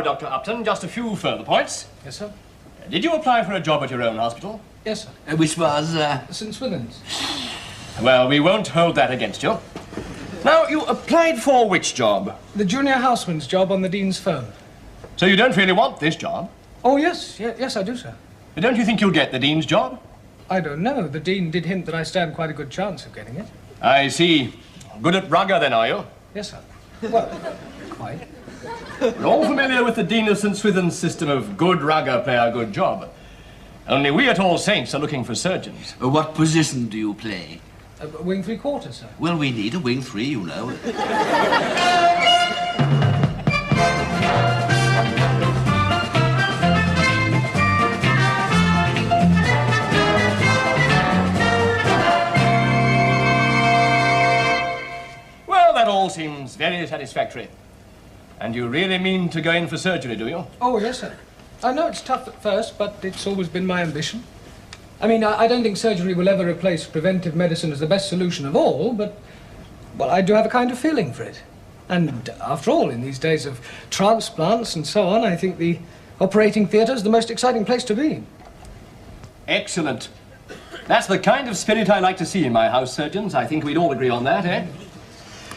Now, Dr. Upton, just a few further points. Yes, sir. Did you apply for a job at your own hospital? Yes, sir. Which was, St. Swithin's. Well, we won't hold that against you. Now, you applied for which job? The junior houseman's job on the Dean's firm. So you don't really want this job? Oh, yes. Yes, I do, sir. But don't you think you'll get the Dean's job? I don't know. The Dean did hint that I stand quite a good chance of getting it. I see. Good at rugger, then, are you? Yes, sir. Well, quite. We're all familiar with the Dean of St. Swithin's system of good rugger play a good job. Only we at All Saints are looking for surgeons. what position do you play? Wing 3/4, sir. Well, we need a wing 3, you know. Well, that all seems very satisfactory. And you really mean to go in for surgery, do you? Oh, yes, sir. I know it's tough at first, but it's always been my ambition. I mean, I don't think surgery will ever replace preventive medicine as the best solution of all, but, well, I do have a kind of feeling for it. And after all, in these days of transplants and so on, I think the operating theatre is the most exciting place to be. Excellent. That's the kind of spirit I like to see in my house surgeons. I think we'd all agree on that, eh?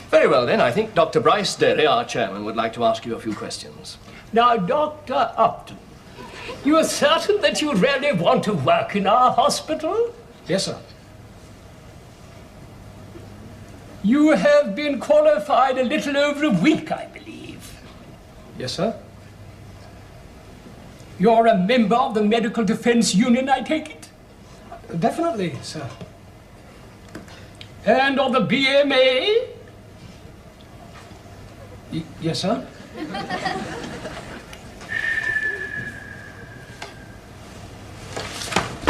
Very well, then. I think Dr. Bryce Derry, our chairman, would like to ask you a few questions. Now, Dr. Upton, you are certain that you really want to work in our hospital? Yes, sir. You have been qualified a little over a week, I believe. Yes, sir. You're a member of the Medical Defense Union, I take it? Definitely, sir. And of the BMA? Yes, sir.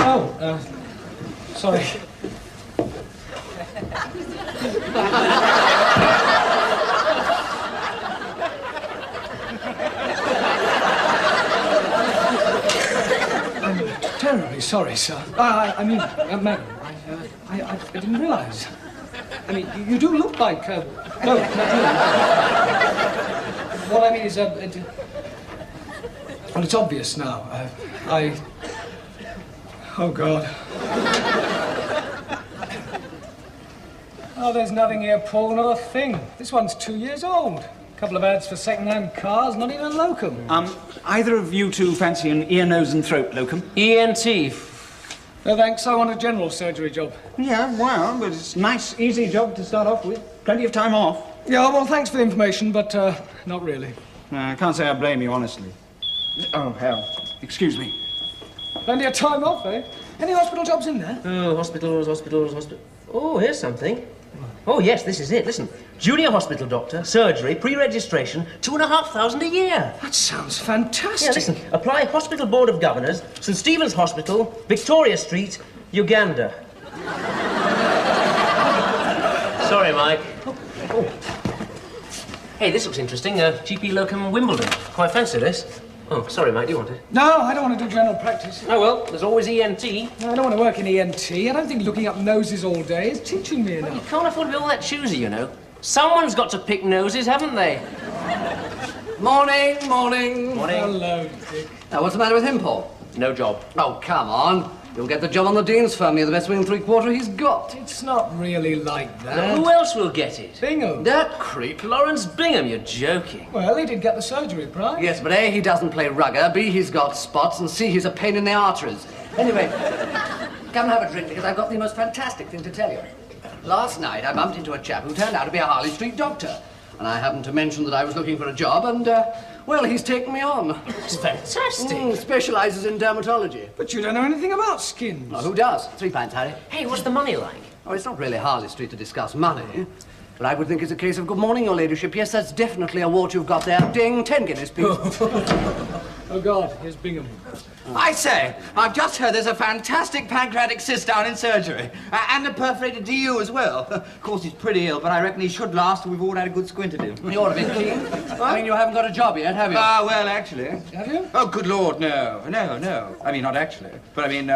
Oh, sorry. I'm terribly sorry, sir. I mean, madam, I didn't realize. I mean, you do look like, no, not you. What I mean is, well, it's obvious now. Oh, God. Oh, there's nothing here, Paul, not a thing. This one's 2 years old. A couple of ads for second-hand cars, not even a locum. Either of you two fancy an ear, nose and throat locum? ENT. No, thanks, I want a general surgery job. Yeah, well, but it's a nice, easy job to start off with. Plenty of time off. Yeah, well, thanks for the information, but, not really. I can't say I blame you, honestly. Oh, hell. Excuse me. Plenty of time off, eh? Any hospital jobs in there? Oh, hospitals. Oh, here's something. Oh, yes, this is it. Listen. Junior hospital doctor, surgery, pre-registration, 2,500 a year. That sounds fantastic. Yeah, listen. Apply Hospital Board of Governors, St. Stephen's Hospital, Victoria Street, Uganda. Sorry, Mike. Oh. Hey, this looks interesting. GP locum Wimbledon. Quite fancy this. Oh, sorry, mate. Do you want it? No, I don't want to do general practice. Oh, well, there's always ENT. No, I don't want to work in ENT. I don't think looking up noses all day is teaching me You enough. can't afford to be all that choosy, you know. Someone's got to pick noses, haven't they? Morning. Morning. Hello, Dick. What's the matter with him, Paul? No job. Oh, come on. You'll get the job on the Dean's firm. You're the best wing 3/4 he's got. It's not really like that. Who else will get it? Bingham. That creep. Lawrence Bingham, you're joking. Well, he did get the surgery prize. Yes, but A, he doesn't play rugger, B, he's got spots, and C, he's a pain in the arteries. Anyway, come and have a drink, because I've got the most fantastic thing to tell you. Last night, I bumped into a chap who turned out to be a Harley Street doctor. And I happened to mention that I was looking for a job, and, well, he's taken me on. It's fantastic. Specialises in dermatology. But you don't know anything about skins. Oh, who does? £3, Harry. Hey, what's the money like? Oh, it's not really Harley Street to discuss money. But I would think it's a case of good morning, your ladyship. Yes, that's definitely a wart you've got there. Ding, 10 guineas, please. Oh, God, here's Bingham. I say, I've just heard there's a fantastic pancreatic cyst down in surgery. And a perforated DU as well. Of course, he's pretty ill, but I reckon he should last till we've all had a good squint at him. You're a bit keen. I mean, you haven't got a job yet, have you? Well, actually. Have you? Oh, good Lord, no. No. I mean, not actually. But I mean,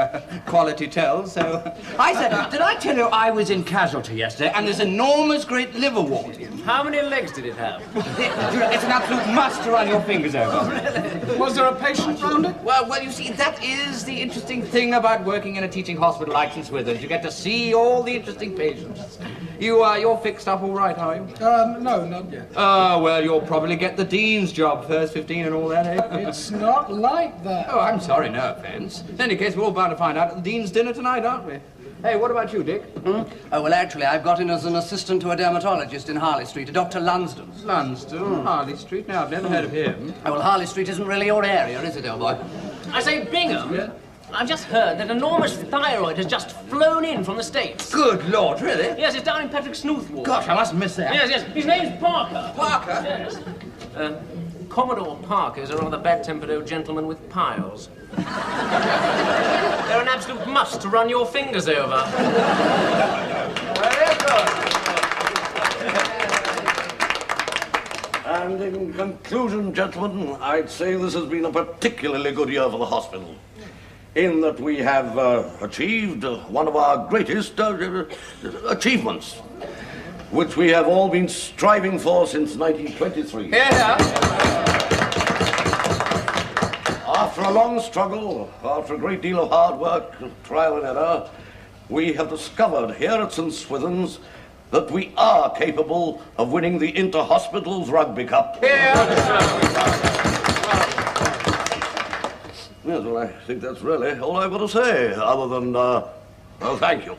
quality tells, so... I said, did I tell you I was in casualty yesterday, and this enormous great liverwort? How many legs did it have? It's an absolute must to run your fingers over. Was there a patient round it? Well, you see, that is the interesting thing about working in a teaching hospital like St. Swithin's. You get to see all the interesting patients. You're fixed up all right, are you? No, not yet. Oh, well, you'll probably get the dean's job, first 15 and all that, eh? It's not like that. Oh, I'm sorry, no offense. In any case, we're all bound to find out at the dean's dinner tonight, aren't we? Hey, what about you, Dick? Hmm? Oh, well, actually, I've got in as an assistant to a dermatologist in Harley Street, a Dr. Lunsden. Lunsden, Harley Street. Now, I've never heard of him. Oh, well, Harley Street isn't really your area, is it, old boy? I say, Bingham, I've just heard that enormous thyroid has just flown in from the States. Good Lord, really? Yes, it's down in Patrick Snooth Ward. Gosh, I must miss that. Yes. His name's Parker. Parker? Yes. Commodore Parker's a rather bad-tempered old gentleman with piles. They're an absolute must to run your fingers over. Very good. And in conclusion, gentlemen, I'd say this has been a particularly good year for the hospital, in that we have achieved one of our greatest achievements, which we have all been striving for since 1923. Yeah. After a long struggle, after a great deal of hard work, trial and error, we have discovered here at St. Swithin's that we are capable of winning the Inter-Hospitals Rugby Cup. Yes, well, I think that's really all I've got to say, other than, well, thank you.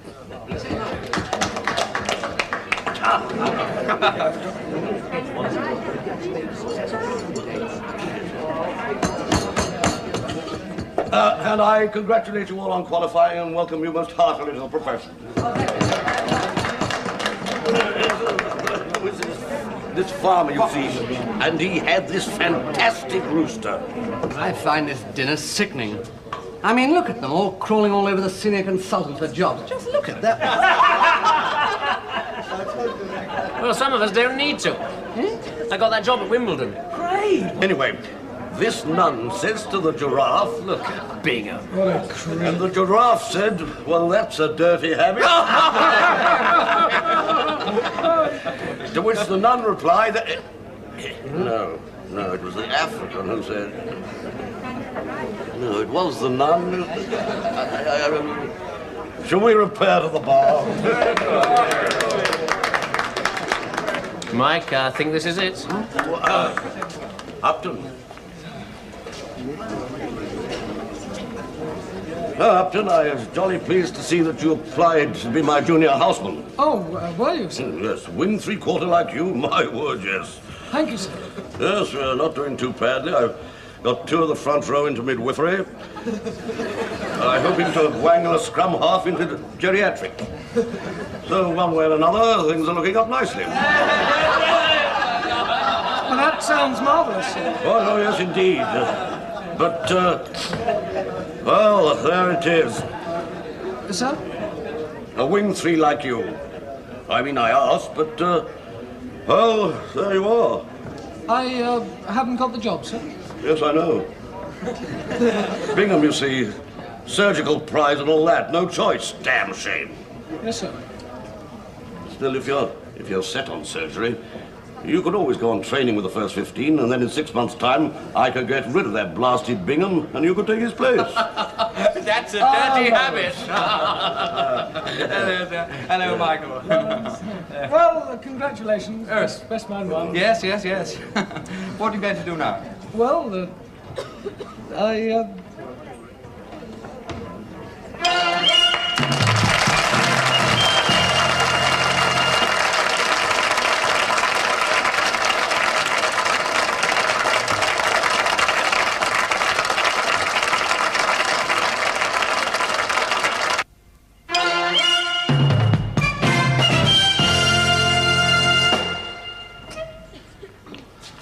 And I congratulate you all on qualifying and welcome you most heartily to the profession. This farmer, you see, and he had this fantastic rooster. I find this dinner sickening. I mean, look at them all crawling all over the senior consultant for jobs. Just look at that. Well, some of us don't need to. I got that job at Wimbledon. Great. Anyway, this nun says to the giraffe, Look at Bingham. What a creep. and the giraffe said, well, that's a dirty habit. To which the nun replied, no, it was the African who said, no, it was the nun. Shall we repair to the bar? Mike, I think this is it. Upton. Upton, I am jolly pleased to see that you applied to be my junior houseman. Oh, were you, sir? Yes, wing three-quarter like you, my word, yes. Thank you, sir. Yes, we're not doing too badly. I've got 2 of the front row into midwifery. I'm hoping to wangle a scrum half into geriatric. So, one way or another, things are looking up nicely. Well, that sounds marvellous, sir. Oh, yes, indeed. But, well, there it is. Sir? A wing 3 like you. I mean, I asked, but, well, there you are. I haven't got the job, sir. Yes, I know. Bingham, you see, surgical pride and all that, no choice. Damn shame. Yes, sir. Still, if you're set on surgery, you could always go on training with the first 15, and then in 6 months' time, I could get rid of that blasted Bingham, and you could take his place. That's a dirty habit. Hello, Michael. Well, congratulations. Best man won. Yes. What are you going to do now? Well,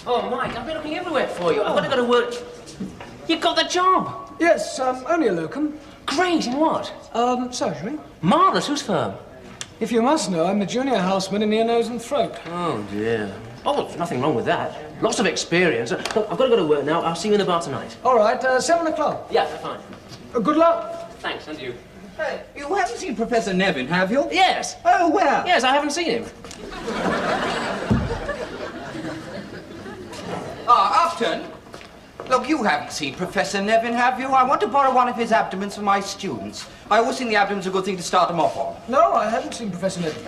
Oh, Mike, I've been looking everywhere for you. I've got to go to work. You got the job. Yes, only a locum. Great, in what? Surgery. Marvellous, whose firm? If you must know, I'm a junior houseman in ear, nose and throat. Oh, dear. Oh, there's nothing wrong with that. Lots of experience. Look, I've got to go to work now. I'll see you in the bar tonight. All right, 7 o'clock. Yeah, fine. Good luck. Thanks, and you. Hey, you haven't seen Professor Nevin, have you? Yes. Oh, where? Yes, I haven't seen him. Upton. Look, you haven't seen Professor Nevin, have you? I want to borrow one of his abdomens for my students. I always think the abdomen's a good thing to start them off on. No, I haven't seen Professor Nevin.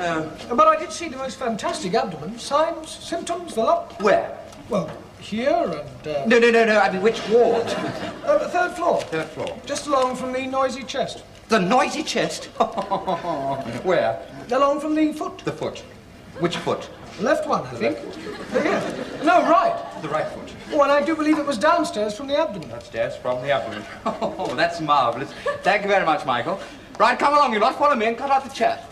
But I did see the most fantastic abdomen. Signs, symptoms, the lot. Where? Well, here and... No. I mean, which ward? Third floor. Third floor. Just along from the noisy chest. The noisy chest? Where? Along from the foot. The foot. Which foot? The left one, I think. No, right. The right foot. Oh, and I do believe it was downstairs from the abdomen. Upstairs from the abdomen. Oh, that's marvellous. Thank you very much, Michael. Right, come along, you lot. Follow me and cut out the chat.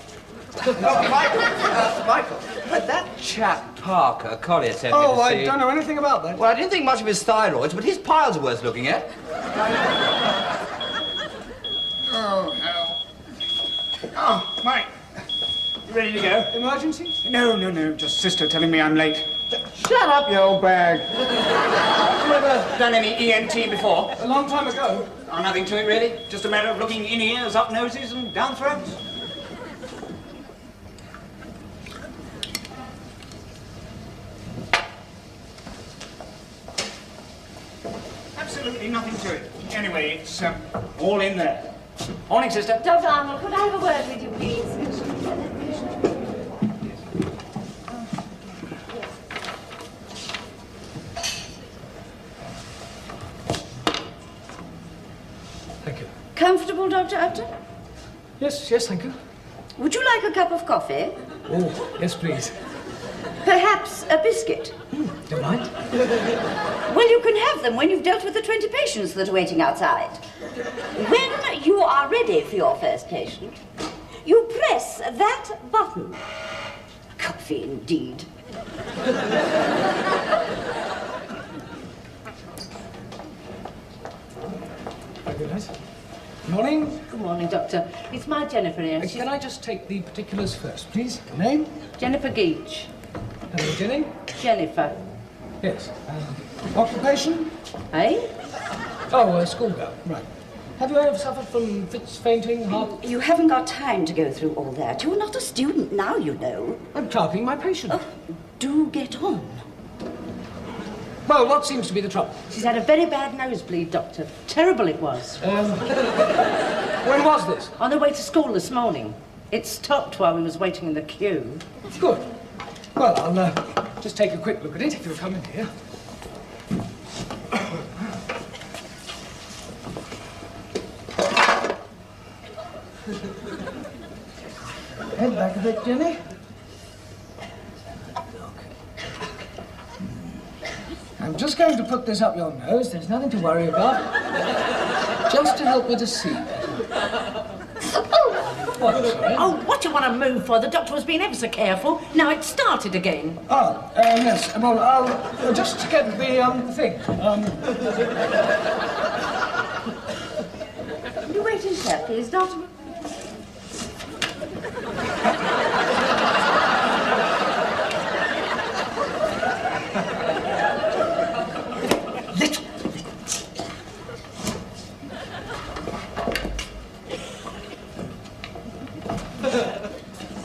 Michael, but that chap Parker, Collier sent me to see... Oh, I don't know anything about that. Well, I didn't think much of his thyroids, but his piles are worth looking at. Oh, hell. Oh, Mike. You ready to go? Emergency? No. Just sister telling me I'm late. Shut up, you old bag. You ever done any ENT before? A long time ago. Oh, nothing to it, really? Just a matter of looking in ears, up noses, and down throats? Absolutely nothing to it. Anyway, it's all in there. Morning, sister. Dr. Arnold, could I have a word with you, please? Thank you. Comfortable, Dr. Upton? Yes, thank you. Would you like a cup of coffee? Oh, yes, please. Perhaps a biscuit? Don't mind. Well, you can have them when you've dealt with the 20 patients that are waiting outside. When you are ready for your first patient, you press that button. Coffee, indeed. Very nice. Morning. Good morning, Doctor. It's my Jennifer here. Can I just take the particulars first, please? Name? Jennifer Geach. Hello, Jenny. Jennifer. Yes. Occupation? Eh? Oh, schoolgirl. Right. Have you ever suffered from fits, fainting, heart? You haven't got time to go through all that. You're not a student now, you know. I'm clerking my patient. Oh, do get on. Well, what seems to be the trouble? She's had a very bad nosebleed, Doctor. Terrible it was. When was this? On the way to school this morning. It stopped while we was waiting in the queue. Good. Well, I'll just take a quick look at it, if you'll come in here. Head back a bit, Jenny. I'm just going to put this up your nose. There's nothing to worry about. Just to help me to see. What, sorry? Oh, what do you want to move for? The doctor was being ever so careful. Now it's started again. Oh, yes. Well, I'll just get the thing. You wait in here, please, Doctor.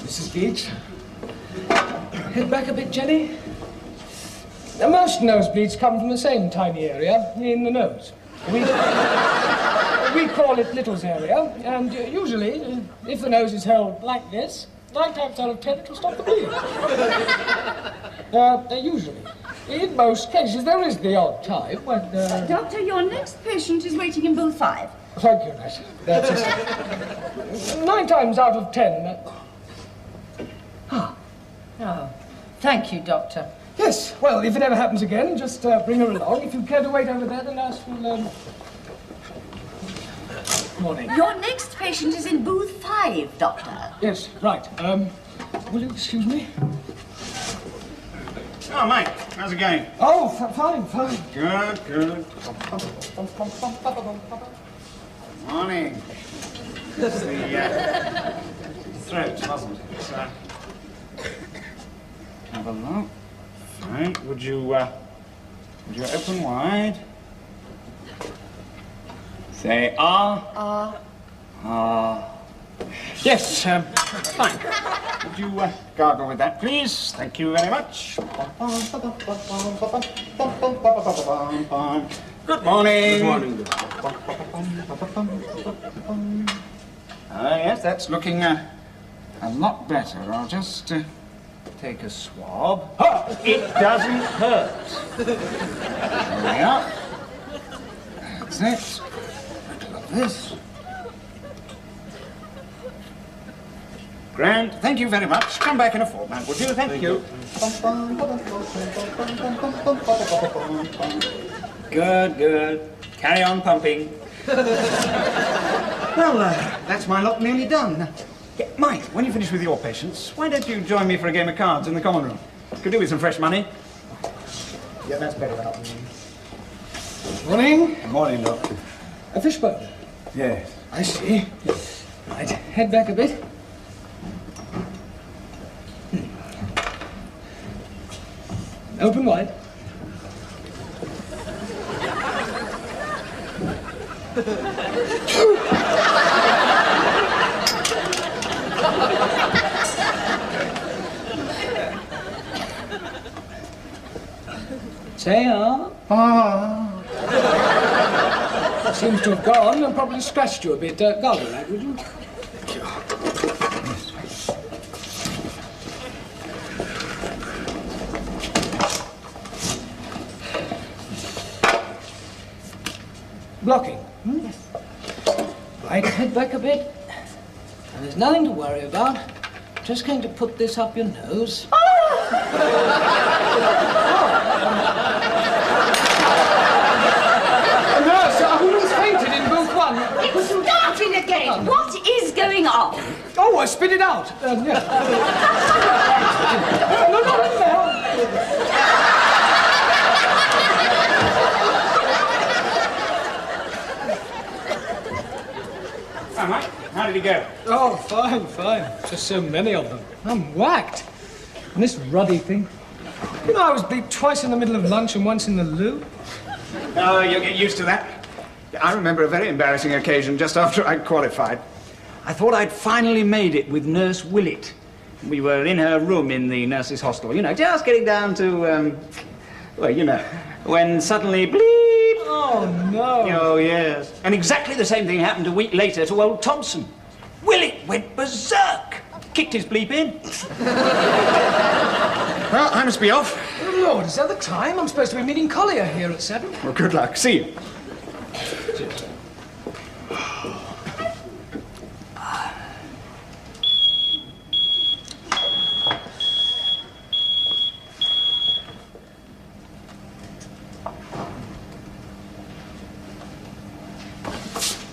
Mrs. Geach. Head back a bit, Jenny. Now, most nosebleeds come from the same tiny area in the nose. We call it Little's area, and usually, if the nose is held like this, 9 times out of 10 it will stop the bleeding. Usually. In most cases, there is the odd time when... Doctor, your next patient is waiting in booth 5. Thank you, nurse. That's it. 9 times out of 10... Oh, thank you, Doctor. Yes, well, if it ever happens again, just bring her along. If you care to wait over there, the nurse will, Morning. Your next patient is in booth 5, Doctor. Yes, right. Will you excuse me? Oh, Mike, how's it going? Oh, fine, fine. Good, good. Morning. It's the throat, wasn't it? Have a look. Right, would you open wide? Say ah. Ah. Yes, fine. Would you gargle with that, please? Thank you very much. Good morning. Good morning. Yes, that's looking a lot better. I'll just take a swab. Oh, it doesn't hurt. There we are. That's it. Like this. Grand. Thank you very much. Come back in a fortnight, would you? Thank you. Good, good. Carry on pumping. Well, that's my lot nearly done. Yeah, Mike, when you finish with your patients, why don't you join me for a game of cards in the common room? Could do with some fresh money. Yeah, that's better than up. Morning. Good morning, Doctor. A fishbone. Yes. I see. Right, head back a bit. Open wide. Say ah. Ah. Seems to have gone and probably scratched you a bit. Gargle that, would you? Blocking. Yes. Right, head back a bit. And there's nothing to worry about. Just going to put this up your nose. Nurse, a woman's fainted in booth 1. It's starting again. What is going on? Oh, I spit it out. Yeah. No, not in there. Hi, Mike. How did he go? Oh, fine, fine. Just so many of them. I'm whacked. And this ruddy thing. You know, I was beat twice in the middle of lunch and once in the loo. Oh, you'll get used to that. I remember a very embarrassing occasion just after I'd qualified. I thought I'd finally made it with Nurse Willett. We were in her room in the nurses' hostel, you know, just getting down to, well, you know, when suddenly, bleep! Oh, no. Oh, yes. And exactly the same thing happened a week later to old Thompson. Willett went berserk. Kicked his bleep in. Well, I must be off. Oh, Lord, is that the time? I'm supposed to be meeting Collier here at 7. Well, good luck. See you.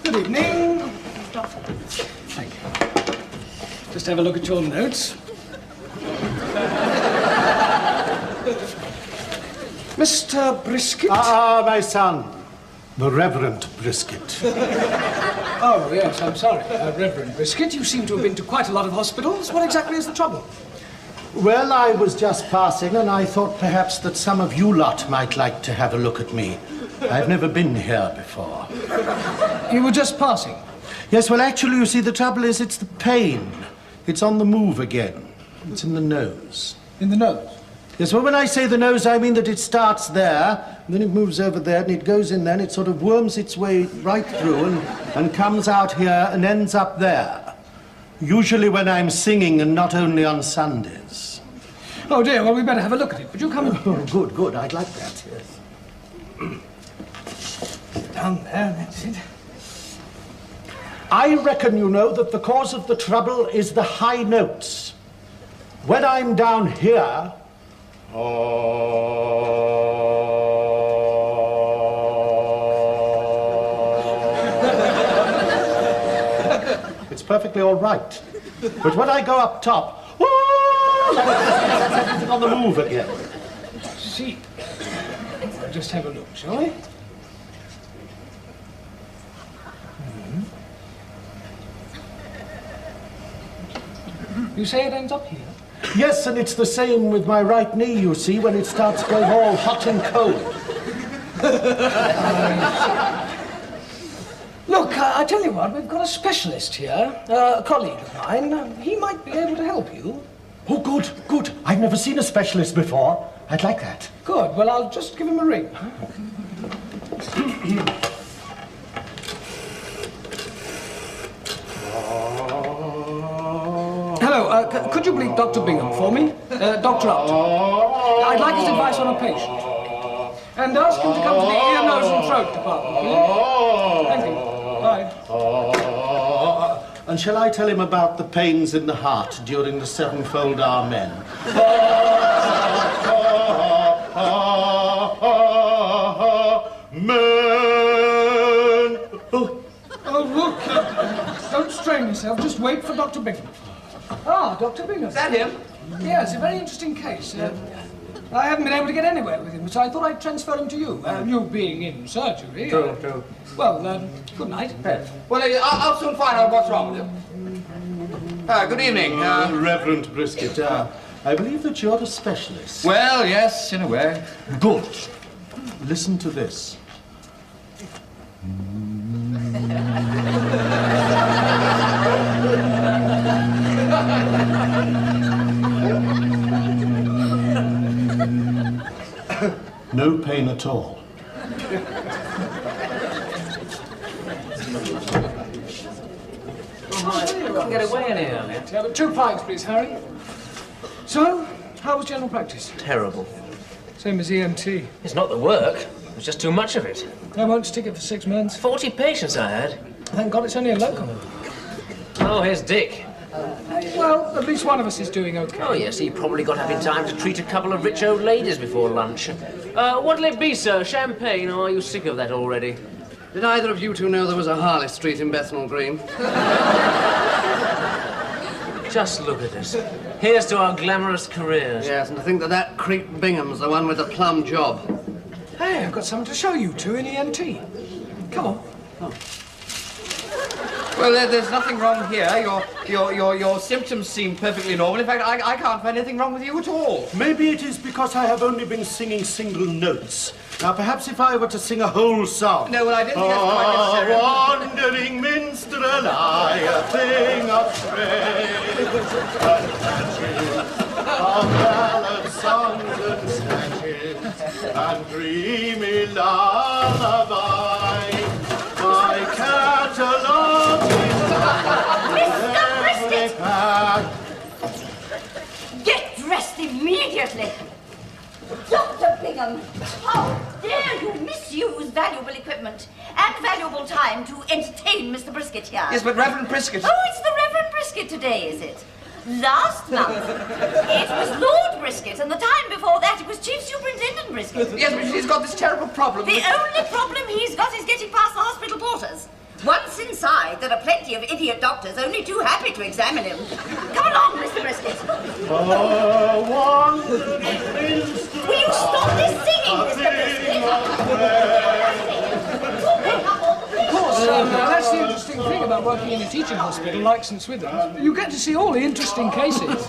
Good evening. Thank you. Just have a look at your notes. Mr. Brisket? Ah, my son. The Reverend Brisket. Oh, yes, I'm sorry. Reverend Brisket, you seem to have been to quite a lot of hospitals. What exactly is the trouble? Well, I was just passing, and I thought perhaps that some of you lot might like to have a look at me. I've never been here before. You were just passing? Yes, well, actually, you see, the trouble is it's the pain. It's on the move again. It's in the nose. In the nose? Yes, well, when I say the nose, I mean that it starts there, and then it moves over there, and it goes in there, and it sort of worms its way right through and comes out here and ends up there. Usually when I'm singing and not only on Sundays. Oh, dear, well, we better have a look at it. Would you come in? Oh, good, good. I'd like that, yes. Down there, that's it. I reckon, you know, that the cause of the trouble is the high notes. When I'm down here... It's perfectly all right. But when I go up top... That's everything on the move again. see. Just have a look, shall we? You say it ends up here? Yes, and it's the same with my right knee, you see, when it starts going all hot and cold. Look, I tell you what, we've got a specialist here, a colleague of mine. He might be able to help you. Oh, good, good. I've never seen a specialist before. I'd like that. Good. Well, I'll just give him a ring. Hello, could you bleep Dr. Bingham for me? Dr. Upton. I'd like his advice on a patient. And ask him to come to the ear, nose and throat department, will you? Thank you. Bye. And shall I tell him about the pains in the heart during the sevenfold Amen? Amen. Oh, look. Don't strain yourself. Just wait for Dr. Bingham. Ah, Dr. Bingham. Is that him? Yes, a very interesting case. I haven't been able to get anywhere with him, so I thought I'd transfer him to you. You being in surgery. True. Well, good night. Well, I'll soon find out what's wrong with him. Good evening. Reverend Brisket, I believe that you're a specialist. Well, yes, in a way. Good. Listen to this. No pain at all. Couldn't get away any earlier. Yeah, but 2 pints, please, Harry. So, how was general practice? Terrible. Same as ENT. It's not the work. It's just too much of it. I won't stick it for 6 months. 40 patients I had. Thank God it's only a locum. Oh, here's Dick. Well, at least one of us is doing okay. Oh, yes, he probably got up in time to treat a couple of rich old ladies before lunch. What'll it be, sir? Champagne, or are you sick of that already? Did either of you two know there was a Harley Street in Bethnal Green? Just look at us. Here's to our glamorous careers. Yes, and to think that that creep Bingham's the one with the plum job. Hey, I've got something to show you two in ENT. Come on. Oh. Well, there's nothing wrong here. Your symptoms seem perfectly normal. In fact, I can't find anything wrong with you at all. Maybe it is because I have only been singing single notes. Now, perhaps if I were to sing a whole song. No, well, I didn't think that's quite necessary. Wandering minstrel, I a thing of praise, of ballad songs and snatches, and dreamy lullaby. My catalogue is Get dressed immediately! Dr. Bingham, how dare you misuse valuable equipment and valuable time to entertain Mr. Brisket here? Yes, but Reverend Brisket... Oh, it's the Reverend Brisket today, is it? Last month, it was Lord Brisket, and the time before that, it was Chief Superintendent Brisket. Yes, but he's got this terrible problem. The only problem he's got is getting past the hospital porters. Once inside, there are plenty of idiot doctors only too happy to examine him. Come along, Mr. Brisket. Will you stop this singing, Mr. Brisket? Of course, that's the interesting thing about working in a teaching hospital like St. Swithin's. You get to see all the interesting cases.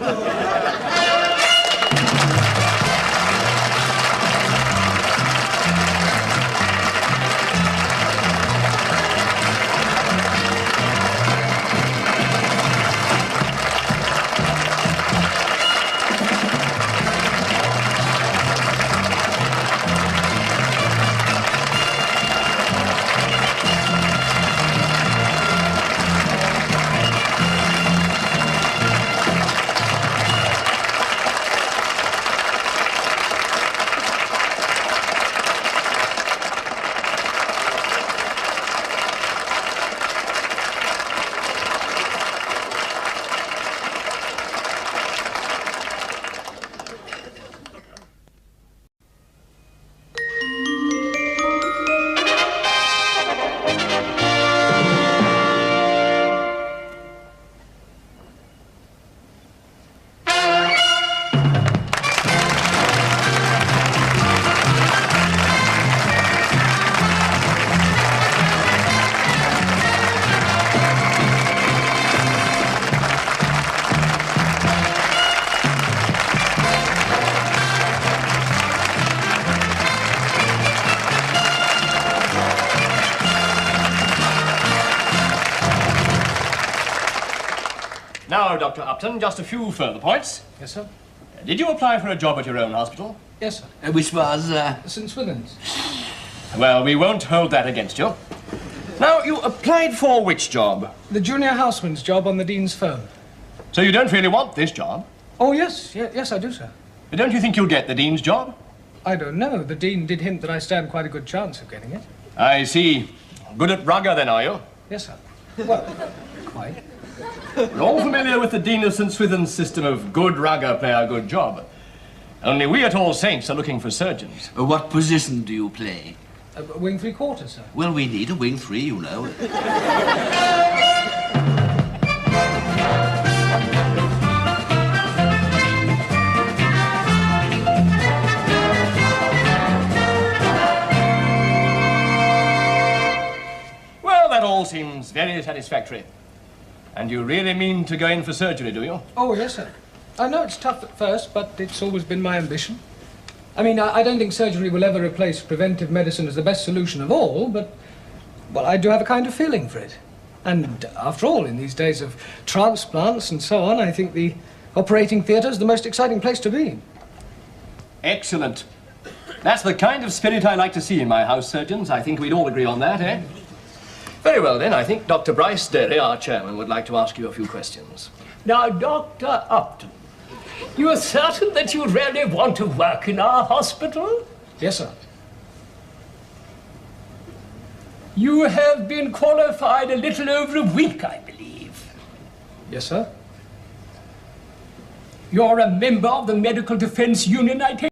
Now, Dr. Upton, just a few further points. Yes, sir. Did you apply for a job at your own hospital? Yes, sir. Which was, St. Swithin's. Well, we won't hold that against you. Now, you applied for which job? The junior houseman's job on the Dean's firm. So you don't really want this job? Oh, yes. Yes, I do, sir. But don't you think you'll get the Dean's job? I don't know. The Dean did hint that I stand quite a good chance of getting it. I see. Good at rugger, then, are you? Yes, sir. Well, quite. We're all familiar with the Dean of St. Swithin's system of good rugger play a good job. Only we at All Saints are looking for surgeons. what position do you play? Wing 3/4, sir. Well, we need a wing 3, you know. Well, that all seems very satisfactory. And you really mean to go in for surgery, do you? Oh, yes, sir. I know it's tough at first, but it's always been my ambition. I mean, I don't think surgery will ever replace preventive medicine as the best solution of all, but, well, I do have a kind of feeling for it. And after all, in these days of transplants and so on, I think the operating theatre is the most exciting place to be. Excellent. That's the kind of spirit I like to see in my house surgeons. I think we'd all agree on that, eh? Very well, then. I think Dr. Bryce Derry, our chairman, would like to ask you a few questions. Now, Dr. Upton, you are certain that you really want to work in our hospital? Yes, sir. You have been qualified a little over a week, I believe. Yes, sir. You're a member of the Medical Defense Union, I take it?